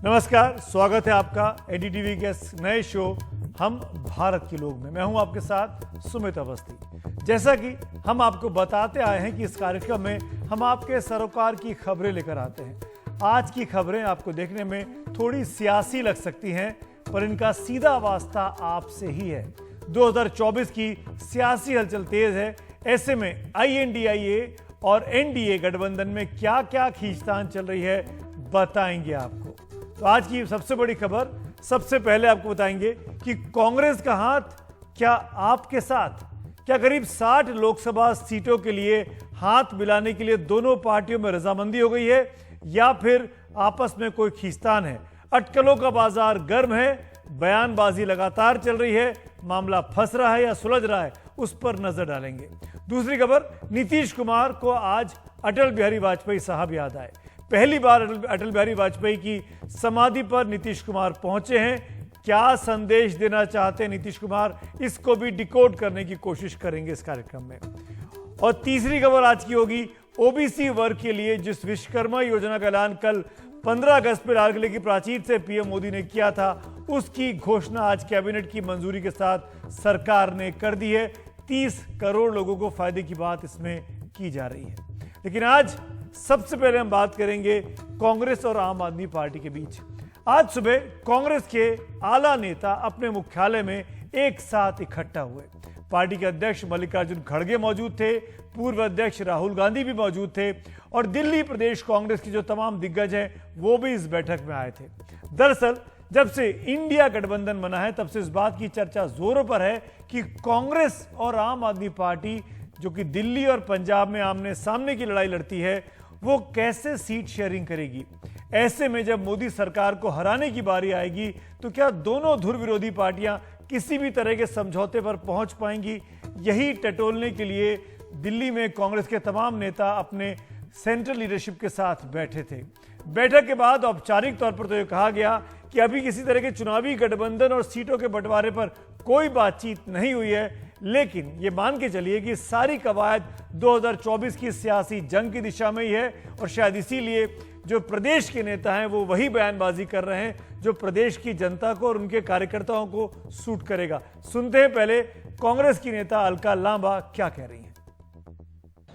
नमस्कार, स्वागत है आपका एनडीटीवी के नए शो हम भारत के लोग में। मैं हूं आपके साथ सुमित अवस्थी। जैसा कि हम आपको बताते आए हैं कि इस कार्यक्रम में हम आपके सरोकार की खबरें लेकर आते हैं। आज की खबरें आपको देखने में थोड़ी सियासी लग सकती हैं, पर इनका सीधा वास्ता आपसे ही है। 2024 की सियासी हलचल तेज है। ऐसे में आईएनडीआईए और एनडीए गठबंधन में क्या क्या खींचतान चल रही है बताएंगे आपको। तो आज की सबसे बड़ी खबर, सबसे पहले आपको बताएंगे कि कांग्रेस का हाथ क्या आपके साथ? क्या करीब 60 लोकसभा सीटों के लिए हाथ मिलाने के लिए दोनों पार्टियों में रजामंदी हो गई है, या फिर आपस में कोई खींचतान है? अटकलों का बाजार गर्म है, बयानबाजी लगातार चल रही है, मामला फंस रहा है या सुलझ रहा है, उस पर नजर डालेंगे। दूसरी खबर, नीतीश कुमार को आज अटल बिहारी वाजपेयी साहब याद आए। पहली बार अटल बिहारी वाजपेयी की समाधि पर नीतीश कुमार पहुंचे हैं। क्या संदेश देना चाहते हैं नीतीश कुमार, इसको भी डिकोड करने की कोशिश करेंगे इस कार्यक्रम में। और तीसरी खबर आज की होगी, ओबीसी वर्ग के लिए जिस विश्वकर्मा योजना का ऐलान कल 15 अगस्त पर लाल किले की प्राचीर से पीएम मोदी ने किया था, उसकी घोषणा आज कैबिनेट की मंजूरी के साथ सरकार ने कर दी है। 30 करोड़ लोगों को फायदे की बात इसमें की जा रही है। लेकिन आज सबसे पहले हम बात करेंगे कांग्रेस और आम आदमी पार्टी के बीच। आज सुबह कांग्रेस के आला नेता अपने मुख्यालय में एक साथ इकट्ठा हुए। पार्टी के अध्यक्ष मल्लिकार्जुन खड़गे मौजूद थे, पूर्व अध्यक्ष राहुल गांधी भी मौजूद थे, और दिल्ली प्रदेश कांग्रेस के जो तमाम दिग्गज हैं वो भी इस बैठक में आए थे। दरअसल जब से इंडिया गठबंधन बना है तब से इस बात की चर्चा जोरों पर है कि कांग्रेस और आम आदमी पार्टी, जो कि दिल्ली और पंजाब में आमने सामने की लड़ाई लड़ती है, वो कैसे सीट शेयरिंग करेगी। ऐसे में जब मोदी सरकार को हराने की बारी आएगी तो क्या दोनों धुर विरोधी पार्टियां किसी भी तरह के समझौते पर पहुंच पाएंगी? यही टटोलने के लिए दिल्ली में कांग्रेस के तमाम नेता अपने सेंट्रल लीडरशिप के साथ बैठे थे। बैठक के बाद औपचारिक तौर पर तो यह कहा गया कि अभी किसी तरह के चुनावी गठबंधन और सीटों के बंटवारे पर कोई बातचीत नहीं हुई है, लेकिन ये मान के चलिए कि सारी कवायद 2024 की सियासी जंग की दिशा में ही है। और शायद इसीलिए जो प्रदेश के नेता हैं वो वही बयानबाजी कर रहे हैं जो प्रदेश की जनता को और उनके कार्यकर्ताओं को सूट करेगा। सुनते हैं पहले कांग्रेस की नेता अलका लांबा क्या कह रही हैं।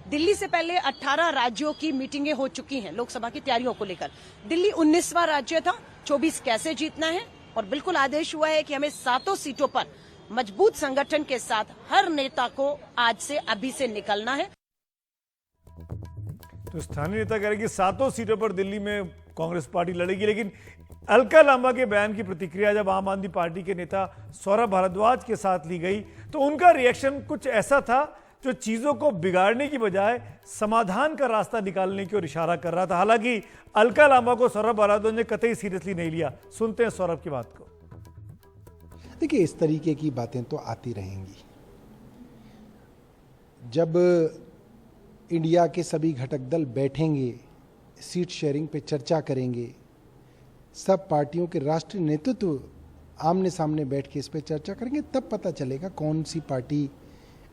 दिल्ली से पहले 18 राज्यों की मीटिंगें हो चुकी हैं लोकसभा की तैयारियों को लेकर। दिल्ली 19वां राज्य था, 24 कैसे जीतना है, और बिल्कुल आदेश हुआ है कि हमें 7 सीटों पर मजबूत संगठन के साथ हर नेता को आज से अभी से निकलना है। तो स्थानीय नेता कह रहे कि 7 सीटों पर दिल्ली में कांग्रेस पार्टी लड़ेगी। लेकिन अलका लांबा के बयान की प्रतिक्रिया जब आम आदमी पार्टी के नेता सौरभ भारद्वाज के साथ ली गई तो उनका रिएक्शन कुछ ऐसा था जो चीजों को बिगाड़ने की बजाय समाधान का रास्ता निकालने की ओर इशारा कर रहा था। हालांकि अलका लांबा को सौरभ भारद्वाज ने कतई सीरियसली नहीं लिया। सुनते हैं सौरभ की बात को। देखिए, इस तरीके की बातें तो आती रहेंगी। जब इंडिया के सभी घटक दल बैठेंगे, सीट शेयरिंग पे चर्चा करेंगे, सब पार्टियों के राष्ट्रीय नेतृत्व आमने सामने बैठ के इस पे चर्चा करेंगे, तब पता चलेगा कौन सी पार्टी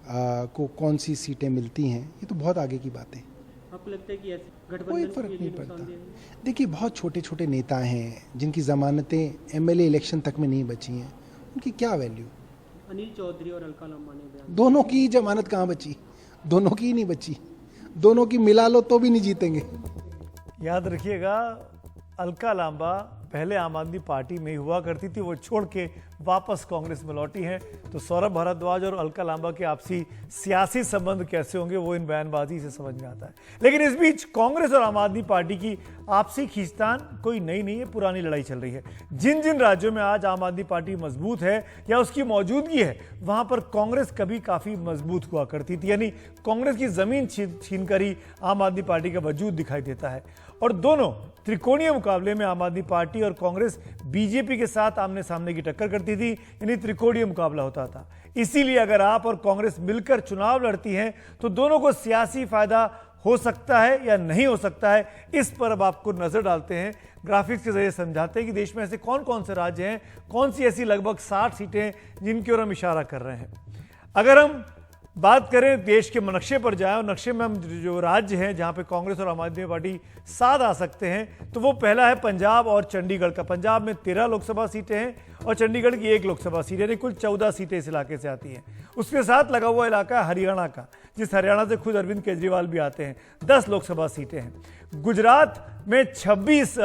को कौन सी सीटें मिलती हैं। ये तो बहुत आगे की बात है। आपको लगता है कि कोई फर्क नहीं पड़ता। देखिए, बहुत छोटे छोटे नेता हैं जिनकी जमानतें एमएलए इलेक्शन तक में नहीं बची हैं, उनकी क्या वैल्यू? अनिल चौधरी और अलका लांबा ने बयान, दोनों की जमानत कहाँ बची? दोनों की ही नहीं बची। दोनों की मिला लो तो भी नहीं जीतेंगे। याद रखिएगा, अलका लांबा पहले आम आदमी पार्टी में ही हुआ करती थी, वो छोड़ के वापस कांग्रेस में लौटी हैं। तो सौरभ भारद्वाज और अलका लांबा के आपसी सियासी संबंध कैसे होंगे वो इन बयानबाजी से समझ में आता है। लेकिन इस बीच कांग्रेस और आम आदमी पार्टी की आपसी खींचतान कोई नई नहीं है, पुरानी लड़ाई चल रही है। जिन जिन राज्यों में आज आम आदमी पार्टी मजबूत है या उसकी मौजूदगी है, वहां पर कांग्रेस कभी काफी मजबूत हुआ करती थी। यानी कांग्रेस की जमीन छीन कर ही आम आदमी पार्टी का वजूद दिखाई देता है। और दोनों त्रिकोणीय मुकाबले में आम आदमी पार्टी और कांग्रेस बीजेपी के साथ आमने सामने की टक्कर करती थी, यानी त्रिकोणीय मुकाबला होता था। इसीलिए अगर आप और कांग्रेस मिलकर चुनाव लड़ती हैं तो दोनों को सियासी फायदा हो सकता है या नहीं हो सकता है, इस पर अब आपको नजर डालते हैं। ग्राफिक्स के जरिए समझाते हैं कि देश में ऐसे कौन कौन से राज्य हैं, कौन सी ऐसी लगभग 60 सीटें जिनकी ओर हम इशारा कर रहे हैं। अगर हम बात करें देश के नक्शे पर जाएं और नक्शे में हम जो राज्य हैं जहां पे कांग्रेस और आम आदमी पार्टी साथ आ सकते हैं, तो वो पहला है पंजाब और चंडीगढ़ का। पंजाब में 13 लोकसभा सीटें हैं और चंडीगढ़ की 1 लोकसभा सीट, यानी कुल 14 सीटें इस इलाके से आती हैं। उसके साथ लगा हुआ इलाका है हरियाणा का, जिस हरियाणा से खुद अरविंद केजरीवाल भी आते हैं। 10 लोकसभा सीटें हैं। गुजरात में 26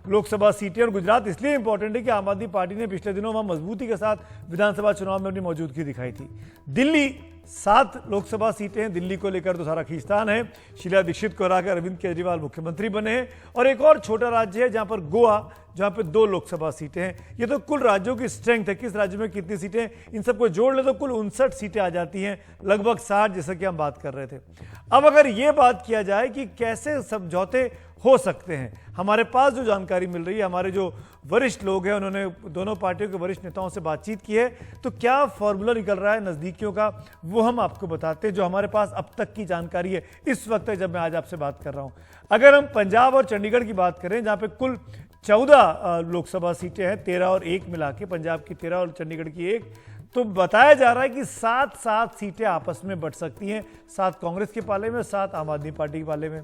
लोकसभा सीटें, और गुजरात इसलिए इंपॉर्टेंट है कि आम आदमी पार्टी ने पिछले दिनों वहां मजबूती के साथ विधानसभा चुनाव में अपनी मौजूदगी दिखाई थी। दिल्ली 7 लोकसभा सीटें हैं। दिल्ली को लेकर तो सारा खींचतान है। शीला दीक्षित को हराकर अरविंद केजरीवाल मुख्यमंत्री बने हैं। और एक और छोटा राज्य है जहां पर गोवा, जहां पे 2 लोकसभा सीटें हैं। ये तो कुल राज्यों की स्ट्रेंथ है, किस राज्य में कितनी सीटें, इन सबको जोड़ ले तो कुल 59 सीटें आ जाती हैं, लगभग 60, जैसा कि हम बात कर रहे थे। अब अगर ये बात किया जाए कि कैसे समझौते हो सकते हैं, हमारे पास जो जानकारी मिल रही है, हमारे जो वरिष्ठ लोग हैं उन्होंने दोनों पार्टियों के वरिष्ठ नेताओं से बातचीत की है, तो क्या फॉर्मूला निकल रहा है नजदीकियों का, वो हम आपको बताते हैं, जो हमारे पास अब तक की जानकारी है इस वक्त जब मैं आज आपसे बात कर रहा हूं। अगर हम पंजाब और चंडीगढ़ की बात करें, जहां पे कुल 14 लोकसभा सीटें हैं, 13 और 1 मिला के, पंजाब की 13 और चंडीगढ़ की 1, तो बताया जा रहा है कि 7-7 सीटें आपस में बट सकती हैं, 7 कांग्रेस के पाले में, 7 आम आदमी पार्टी के पाले में।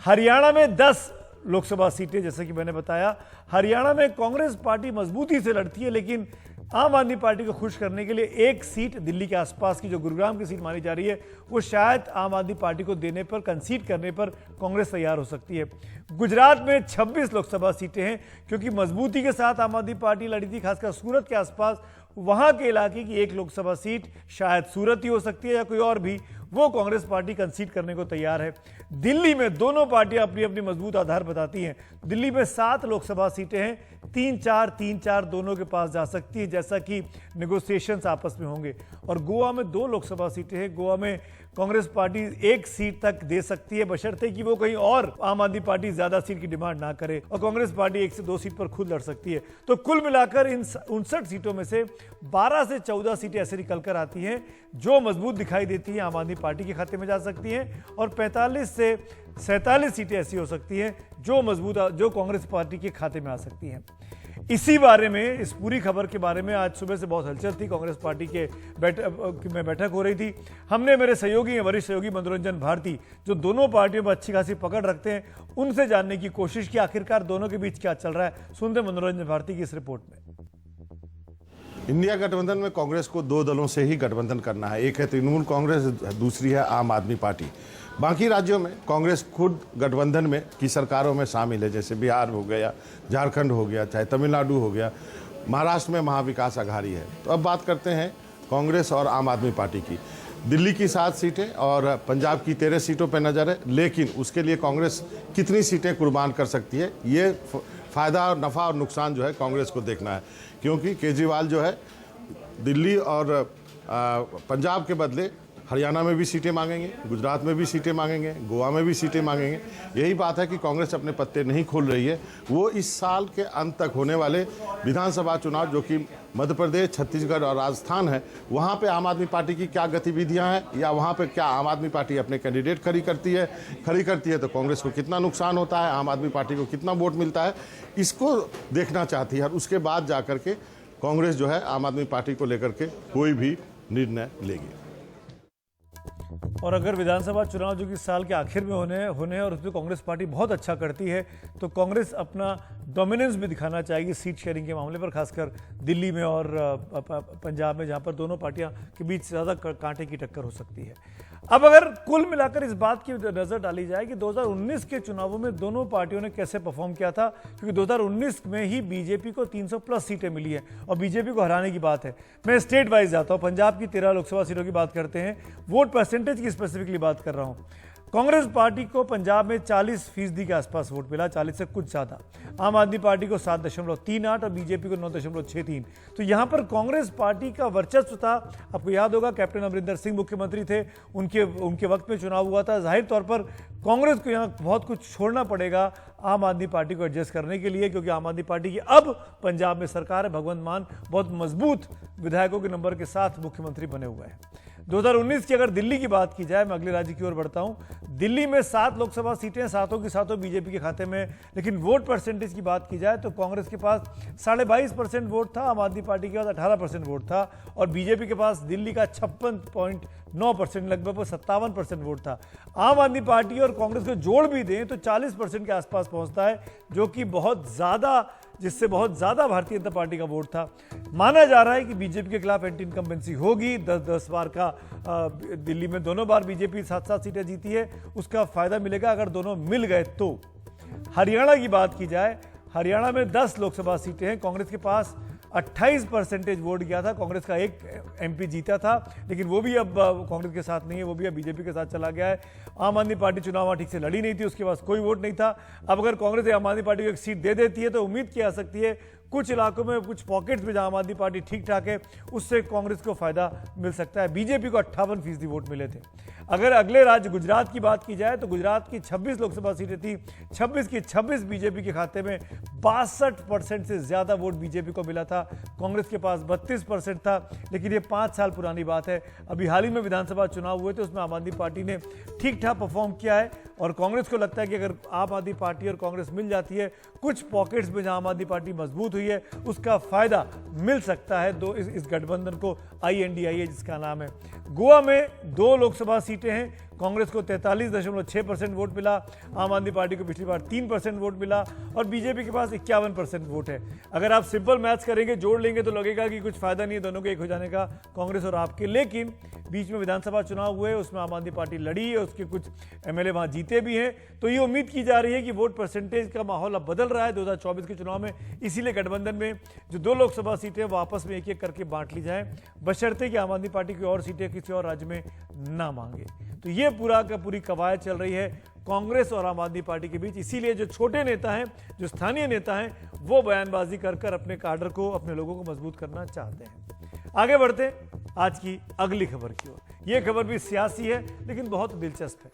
हरियाणा में 10 लोकसभा सीटें, जैसे कि मैंने बताया, हरियाणा में कांग्रेस पार्टी मजबूती से लड़ती है, लेकिन आम आदमी पार्टी को खुश करने के लिए एक सीट दिल्ली के आसपास की, जो गुरुग्राम की सीट मानी जा रही है, वो शायद आम आदमी पार्टी को देने पर, कंसीड करने पर कांग्रेस तैयार हो सकती है। गुजरात में 26 लोकसभा सीटें हैं, क्योंकि मजबूती के साथ आम आदमी पार्टी लड़ी थी, खासकर सूरत के आसपास। वहां के इलाके की 1 लोकसभा सीट शायद सूरत ही हो सकती है या कोई और भी, वो कांग्रेस पार्टी कंसीड करने को तैयार है। दिल्ली में दोनों पार्टियां अपनी अपनी मजबूत आधार बताती हैं। दिल्ली में 7 लोकसभा सीटें हैं, 3-4 दोनों के पास जा सकती है, जैसा कि नेगोशिएशंस आपस में होंगे। और गोवा में 2 लोकसभा सीटें हैं। गोवा में कांग्रेस पार्टी 1 सीट तक दे सकती है, बशर्ते कि वो कहीं और आम आदमी पार्टी ज्यादा सीट की डिमांड ना करे, और कांग्रेस पार्टी 1 से 2 सीट पर खुद लड़ सकती है। तो कुल मिलाकर इन 59 सीटों में से 12 से 14 सीटें ऐसे निकल कर आती हैं जो मजबूत दिखाई देती हैं, आम आदमी पार्टी के खाते में जा सकती हैं, और 45 से 47 सीटें ऐसी हो सकती हैं जो मजबूत, जो कांग्रेस पार्टी के खाते में आ सकती हैं। इसी बारे में, इस पूरी खबर के बारे में आज सुबह से बहुत हलचल थी। कांग्रेस पार्टी के बैठक हो रही थी। हमने मेरे सहयोगी, वरिष्ठ सहयोगी मनोरंजन भारती, जो दोनों पार्टियों पर अच्छी खासी पकड़ रखते हैं, उनसे जानने की कोशिश की आखिरकार दोनों के बीच क्या चल रहा है। सुनते मनोरंजन भारती की इस रिपोर्ट में। इंडिया गठबंधन में कांग्रेस को 2 दलों से ही गठबंधन करना है, एक है तृणमूल कांग्रेस, दूसरी है आम आदमी पार्टी। बाकी राज्यों में कांग्रेस खुद गठबंधन में की सरकारों में शामिल है, जैसे बिहार हो गया, झारखंड हो गया, चाहे तमिलनाडु हो गया, महाराष्ट्र में महाविकास अघाड़ी है। तो अब बात करते हैं कांग्रेस और आम आदमी पार्टी की। दिल्ली की 7 सीटें और पंजाब की 13 सीटों पर नज़र है, लेकिन उसके लिए कांग्रेस कितनी सीटें कुर्बान कर सकती है, ये फ़ायदा और नफ़ा और नुकसान जो है कांग्रेस को देखना है। क्योंकि केजरीवाल जो है दिल्ली और पंजाब के बदले हरियाणा में भी सीटें मांगेंगे, गुजरात में भी सीटें मांगेंगे, गोवा में भी सीटें मांगेंगे। यही बात है कि कांग्रेस अपने पत्ते नहीं खोल रही है। वो इस साल के अंत तक होने वाले विधानसभा चुनाव, जो कि मध्य प्रदेश, छत्तीसगढ़ और राजस्थान है, वहाँ पे आम आदमी पार्टी की क्या गतिविधियाँ हैं, या वहाँ पे क्या आम आदमी पार्टी अपने कैंडिडेट खड़ी करती है तो कांग्रेस को कितना नुकसान होता है, आम आदमी पार्टी को कितना वोट मिलता है, इसको देखना चाहती है। और उसके बाद जा कर के कांग्रेस जो है आम आदमी पार्टी को लेकर के कोई भी निर्णय लेगी। और अगर विधानसभा चुनाव जो कि साल के आखिर में होने हैं और उसमें कांग्रेस पार्टी बहुत अच्छा करती है, तो कांग्रेस अपना डोमिनेंस भी दिखाना चाहेगी सीट शेयरिंग के मामले पर, खासकर दिल्ली में और पंजाब में, जहां पर दोनों पार्टियां के बीच ज़्यादा कांटे की टक्कर हो सकती है। अब अगर कुल मिलाकर इस बात की नजर डाली जाए कि 2019 के चुनावों में दोनों पार्टियों ने कैसे परफॉर्म किया था, क्योंकि 2019 में ही बीजेपी को 300+ सीटें मिली हैं और बीजेपी को हराने की बात है। मैं स्टेट वाइज जाता हूं, पंजाब की 13 लोकसभा सीटों की बात करते हैं, वोट परसेंटेज की स्पेसिफिकली बात कर रहा हूं। कांग्रेस पार्टी को पंजाब में 40% के आसपास वोट मिला, 40 से कुछ ज्यादा। आम आदमी पार्टी को 7.38 और बीजेपी को 9.63। तो यहां पर कांग्रेस पार्टी का वर्चस्व था। आपको याद होगा कैप्टन अमरिंदर सिंह मुख्यमंत्री थे, उनके वक्त में चुनाव हुआ था। जाहिर तौर पर कांग्रेस को यहां बहुत कुछ छोड़ना पड़ेगा आम आदमी पार्टी को एडजस्ट करने के लिए, क्योंकि आम आदमी पार्टी की अब पंजाब में सरकार है। भगवंत मान बहुत मजबूत विधायकों के नंबर के साथ मुख्यमंत्री बने हुए हैं। 2019 की अगर दिल्ली की बात की जाए, मैं अगले राज्य की ओर बढ़ता हूं, दिल्ली में 7 लोकसभा सीटें, सातों की सातों बीजेपी के खाते में। लेकिन वोट परसेंटेज की बात की जाए तो कांग्रेस के पास 22.5% वोट था, आम आदमी पार्टी के पास 18% वोट था और बीजेपी के पास दिल्ली का 56.9%, लगभग 57% वोट था। आम आदमी पार्टी और कांग्रेस को जोड़ भी दें तो 40% के आसपास पहुंचता है, जो कि बहुत ज्यादा, जिससे बहुत ज्यादा भारतीय जनता पार्टी का वोट था। माना जा रहा है कि बीजेपी के खिलाफ एंटी इनकम्बेंसी होगी। 10-10 बार का दिल्ली में दोनों बार बीजेपी 7-7 सीटें जीती है, उसका फायदा मिलेगा अगर दोनों मिल गए तो। हरियाणा की बात की जाए, हरियाणा में 10 लोकसभा सीटें हैं, कांग्रेस के पास 28% वोट गया था, कांग्रेस का एक एमपी जीता था, लेकिन वो भी अब कांग्रेस के साथ नहीं है, वो भी अब बीजेपी के साथ चला गया है। आम आदमी पार्टी चुनाव ठीक से लड़ी नहीं थी, उसके पास कोई वोट नहीं था। अब अगर कांग्रेस आम आदमी पार्टी को एक सीट दे देती है तो उम्मीद की जा सकती है कुछ इलाकों में, कुछ पॉकेट्स में जहां आम आदमी पार्टी ठीक ठाक है, उससे कांग्रेस को फायदा मिल सकता है। बीजेपी को 58% वोट मिले थे। अगर अगले राज्य गुजरात की बात की जाए तो गुजरात की 26 लोकसभा सीटें थी, 26 की 26 बीजेपी के खाते में। 62% से ज्यादा वोट बीजेपी को मिला था, कांग्रेस के पास 32% था। लेकिन ये 5 साल पुरानी बात है। अभी हाल ही में विधानसभा चुनाव हुए थे, उसमें आम आदमी पार्टी ने ठीक ठाक परफॉर्म किया है और कांग्रेस को लगता है कि अगर आम आदमी पार्टी और कांग्रेस मिल जाती है, कुछ पॉकेट्स में जहां आम आदमी पार्टी मजबूत हुई है, उसका फायदा मिल सकता है इस गठबंधन को, INDIA जिसका नाम है। गोवा में 2 लोकसभा सीटें हैं, कांग्रेस को 43.6% वोट मिला, आम आदमी पार्टी को पिछली बार 3% वोट मिला और बीजेपी के पास 51% वोट है। अगर आप सिंपल मैथ्स करेंगे, जोड़ लेंगे तो लगेगा कि कुछ फायदा नहीं है दोनों के एक हो जाने का, कांग्रेस और आपके। लेकिन बीच में विधानसभा चुनाव हुए, उसमें आम आदमी पार्टी लड़ी है, उसके कुछ MLA वहां जीते भी हैं, तो ये उम्मीद की जा रही है कि वोट परसेंटेज का माहौल अब बदल रहा है 2024 के चुनाव में। इसीलिए गठबंधन में जो 2 लोकसभा सीटें वो आपस में एक एक करके बांट ली जाए, बशर्ते कि आम आदमी पार्टी की और सीटें किसी और राज्य में ना मांगे। तो ये पूरी कवायद चल रही है कांग्रेस और आम आदमी पार्टी के बीच। इसीलिए जो छोटे नेता हैं, जो स्थानीय नेता हैं, वो बयानबाजी कर अपने काडर को, अपने लोगों को मजबूत करना चाहते हैं। आगे बढ़ते हैं आज की अगली खबर की ओर। यह खबर भी सियासी है लेकिन बहुत दिलचस्प है।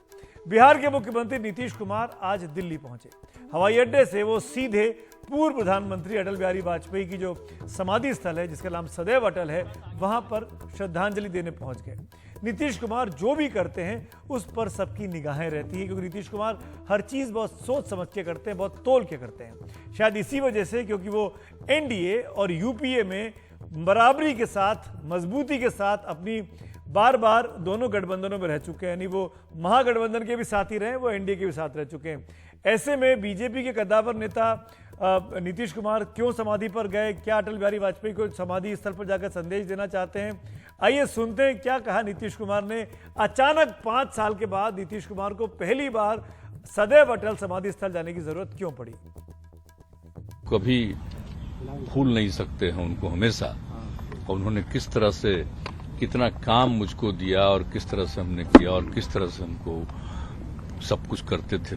बिहार के मुख्यमंत्री नीतीश कुमार आज दिल्ली पहुंचे। हवाई अड्डे से वो सीधे पूर्व प्रधानमंत्री अटल बिहारी वाजपेयी की जो समाधि स्थल है, जिसका नाम सदैव अटल है, वहां पर श्रद्धांजलि देने पहुंच गए। नीतीश कुमार जो भी करते हैं उस पर सबकी निगाहें रहती है, क्योंकि नीतीश कुमार हर चीज बहुत सोच समझ के करते हैं, बहुत तोल के करते हैं। शायद इसी वजह से, क्योंकि वो NDA और UPA में बराबरी के साथ, मजबूती के साथ अपनी बार बार दोनों गठबंधनों में रह चुके हैं, यानी वो महागठबंधन के भी साथी रहे, वो NDA के भी साथ रह चुके हैं। ऐसे में बीजेपी के कद्दावर नेता नीतीश कुमार क्यों समाधि पर गए, क्या अटल बिहारी वाजपेयी को समाधि स्थल पर जाकर संदेश देना चाहते हैं? आइए सुनते हैं क्या कहा नीतीश कुमार ने। अचानक 5 साल के बाद नीतीश कुमार को पहली बार सदैव अटल समाधि स्थल जाने की जरूरत क्यों पड़ी? कभी भूल नहीं सकते हैं उनको हमेशा, और उन्होंने किस तरह से कितना काम मुझको दिया और किस तरह से हमने किया और किस तरह से हमको सब कुछ करते थे,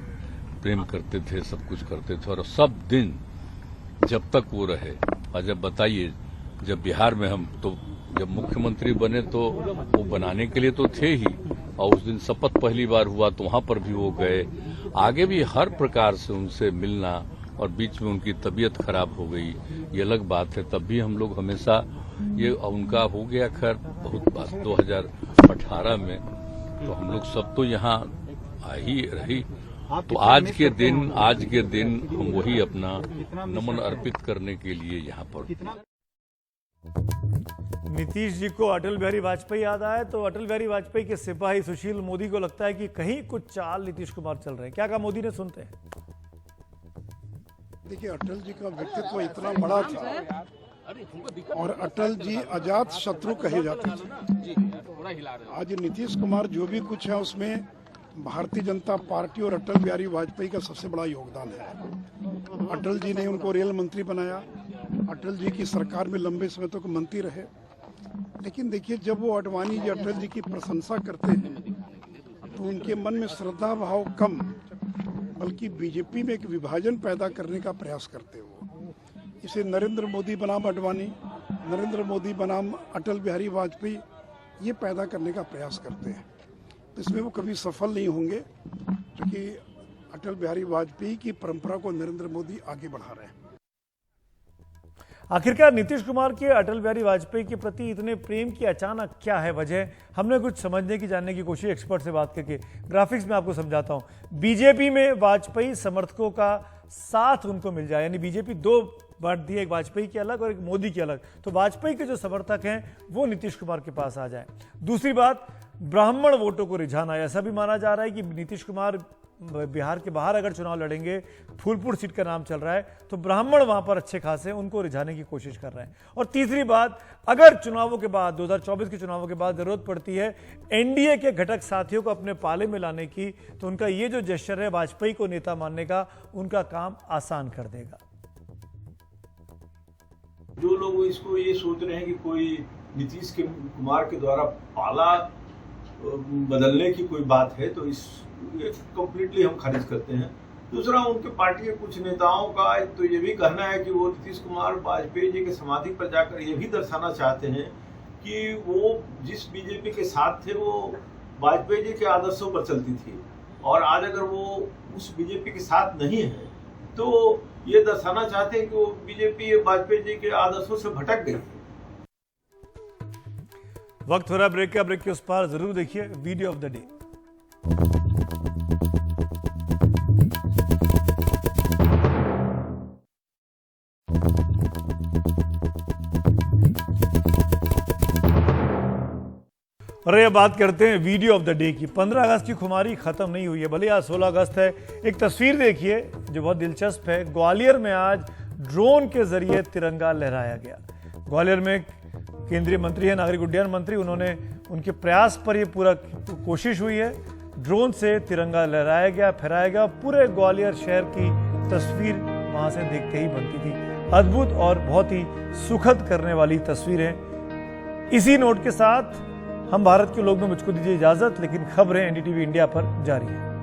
प्रेम करते थे, सब कुछ करते थे। और सब दिन जब तक वो रहे, और जब बताइए जब बिहार में हम तो जब मुख्यमंत्री बने तो वो बनाने के लिए तो थे ही, और उस दिन शपथ पहली बार हुआ तो वहां पर भी वो गए। आगे भी हर प्रकार से उनसे मिलना, और बीच में उनकी तबीयत खराब हो गई, ये अलग बात है, तब भी हम लोग हमेशा ये उनका हो गया खैर बहुत बात 2018 में, तो हम लोग सब तो यहाँ आ ही रही। तो आज के दिन हम वही अपना नमन अर्पित करने के लिए यहाँ पर। नीतीश जी को अटल बिहारी वाजपेयी याद आया तो अटल बिहारी वाजपेयी के सिपाही सुशील मोदी को लगता है कि कहीं कुछ चाल नीतीश कुमार चल रहे हैं। क्या कहा मोदी ने, सुनते हैं। देखिए, अटल जी का व्यक्तित्व इतना बड़ा था और अटल जी अजात शत्रु कहे जाते थे। आज नीतीश कुमार जो भी कुछ है उसमें भारतीय जनता पार्टी और अटल बिहारी वाजपेयी का सबसे बड़ा योगदान है। अटल जी ने उनको रेल मंत्री बनाया, अटल जी की सरकार में लंबे समय तक मंत्री रहे। लेकिन देखिए, जब वो आडवाणी जी अटल जी की प्रशंसा करते हैं तो उनके मन में श्रद्धा भाव कम, बल्कि बीजेपी में एक विभाजन पैदा करने का प्रयास करते हो। इसे नरेंद्र मोदी बनाम अडवाणी, नरेंद्र मोदी बनाम अटल बिहारी वाजपेयी, ये पैदा करने का प्रयास करते हैं। तो इसमें वो कभी सफल नहीं होंगे, क्योंकि अटल बिहारी वाजपेयी की परंपरा को नरेंद्र मोदी आगे बढ़ा रहे हैं। आखिरकार नीतीश कुमार के अटल बिहारी वाजपेयी के प्रति इतने प्रेम की अचानक क्या है वजह, हमने कुछ समझने की जानने की कोशिश एक्सपर्ट से बात करके ग्राफिक्स में आपको समझाता हूं। बीजेपी में वाजपेयी समर्थकों का साथ उनको मिल जाए, यानी बीजेपी दो बांट दी, एक वाजपेयी की अलग और एक मोदी की अलग, तो वाजपेयी के जो समर्थक हैं वो नीतीश कुमार के पास आ जाए। दूसरी बात, ब्राह्मण वोटों को रिझाना, ऐसा भी माना जा रहा है कि नीतीश कुमार बिहार के बाहर अगर चुनाव लड़ेंगे, फूलपुर सीट का नाम चल रहा है, तो ब्राह्मण वहां पर अच्छे खासे उनको रिझाने की कोशिश कर रहे हैं। और तीसरी बात, अगर चुनावों के बाद 2024 के चुनावों के बाद जरूरत पड़ती है एनडीए के घटक साथियों को अपने पाले में लाने की, तो उनका ये जो जेस्चर है वाजपेयी को नेता मानने का, उनका काम आसान कर देगा। जो लोग इसको ये सोच रहे हैं कि कोई नीतीश कुमार के द्वारा पाला बदलने की कोई बात है, तो इस कंप्लीटली हम खारिज करते हैं। दूसरा, उनके पार्टी के कुछ नेताओं का तो ये भी कहना है कि वो नीतीश कुमार वाजपेयी जी के समाधि पर जाकर ये भी दर्शाना चाहते हैं कि वो जिस बीजेपी के साथ थे वो वाजपेयी जी के आदर्शों पर चलती थी, और आज अगर वो उस बीजेपी के साथ नहीं है तो ये दर्शाना चाहते हैं कि वो बीजेपी वाजपेयी जी के आदर्शों से भटक गई। वक्त हो रहा है ब्रेक का, ब्रेक के उस पार जरूर देखिए वीडियो ऑफ द डे। और ये बात करते हैं वीडियो ऑफ द डे की। 15 अगस्त की खुमारी खत्म नहीं हुई है, भले आज 16 अगस्त है। एक तस्वीर देखिए जो बहुत दिलचस्प है। ग्वालियर में आज ड्रोन के जरिए तिरंगा लहराया गया। ग्वालियर में केंद्रीय मंत्री है, नागरिक उड्डयन मंत्री, उन्होंने उनके प्रयास पर यह पूरा कोशिश हुई है। ड्रोन से तिरंगा लहराया गया, फहराया गया। पूरे ग्वालियर शहर की तस्वीर वहां से देखते ही बनती थी। अद्भुत और बहुत ही सुखद करने वाली तस्वीरें। इसी नोट के साथ हम भारत के लोग में मुझको दीजिए इजाजत, लेकिन खबरें एनडीटीवी इंडिया पर जारी है।